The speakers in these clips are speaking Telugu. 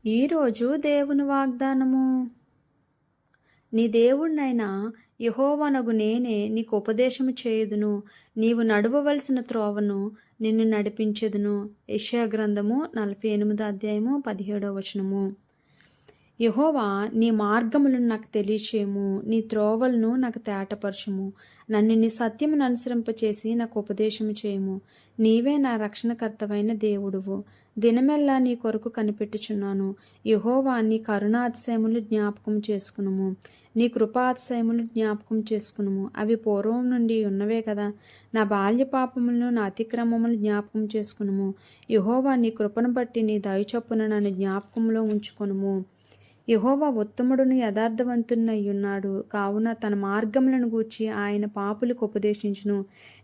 ఈరోజు దేవుని వాగ్దానము. నీ దేవుణ్ణైనా యెహోవానగు నేనే నీకు ఉపదేశము చేయుదును, నీవు నడవవలసిన త్రోవను నిన్ను నడిపించెదను. యెషయా గ్రంథము 48 అధ్యాయము 17వ వచనము. యెహోవా, నీ మార్గములను నాకు తెలియచేయము, నీ త్రోవలను నాకు తేటపరచుము. నన్ను నీ సత్యమును అనుసరింపచేసి నాకు ఉపదేశము చేయము. నీవే నా రక్షణకర్తవైన దేవుడువు. దినమెల్లా నీ కొరకు కనిపెట్టుచున్నాను. యెహోవా, నీ కరుణాతిశయములు జ్ఞాపకం చేసుకునుము, నీ కృపాతిశయములు జ్ఞాపకం చేసుకునుము. అవి పూర్వం నుండి ఉన్నవే కదా. నా బాల్య పాపములను నా అతిక్రమములు జ్ఞాపకం చేసుకునుము. యెహోవా, నీ కృపను బట్టి నీ దయచొప్పున నన్ను జ్ఞాపకంలో ఉంచుకొనుము. యెహోవా ఉత్తముడును యథార్థవంతునయ్యున్నాడు కావున తన మార్గములను గూర్చి ఆయన పాపులకు ఉపదేశించును.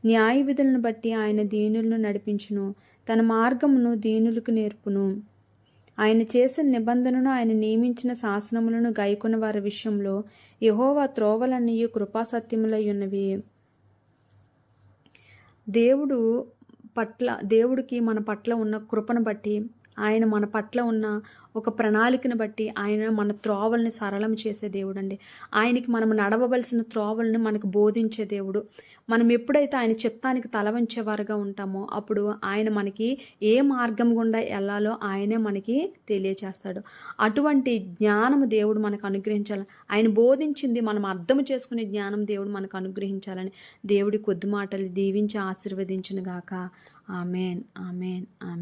న్యాయ విధులను బట్టి ఆయన దీనులను నడిపించును. తన మార్గమును దీనులకు నేర్పును. ఆయన చేసిన నిబంధనను, ఆయన నియమించిన శాసనములను గైకొన్న వారి విషయంలో యెహోవా త్రోవలన్నీ కృపాసత్యములై ఉన్నవి. దేవుడికి మన పట్ల ఉన్న కృపను బట్టి, ఆయన మన పట్ల ఉన్న ఒక ప్రణాళికను బట్టి ఆయన మన త్రోవల్ని సరళం చేసే దేవుడు అండి. ఆయనకి మనం నడవవలసిన త్రోవల్ని మనకు బోధించే దేవుడు. మనం ఎప్పుడైతే ఆయన చిత్తానికి తల వంచేవారుగా ఉంటామో అప్పుడు ఆయన మనకి ఏ మార్గం గుండా వెళ్ళాలో ఆయనే మనకి తెలియచేస్తాడు. అటువంటి జ్ఞానము దేవుడు మనకు అనుగ్రహించాలి. ఆయన బోధించింది మనం అర్థం చేసుకునే జ్ఞానం దేవుడు మనకు అనుగ్రహించాలని దేవుడి కొద్ది మాటలు దీవించి ఆశీర్వదించును గాక. Amen, amen, amen.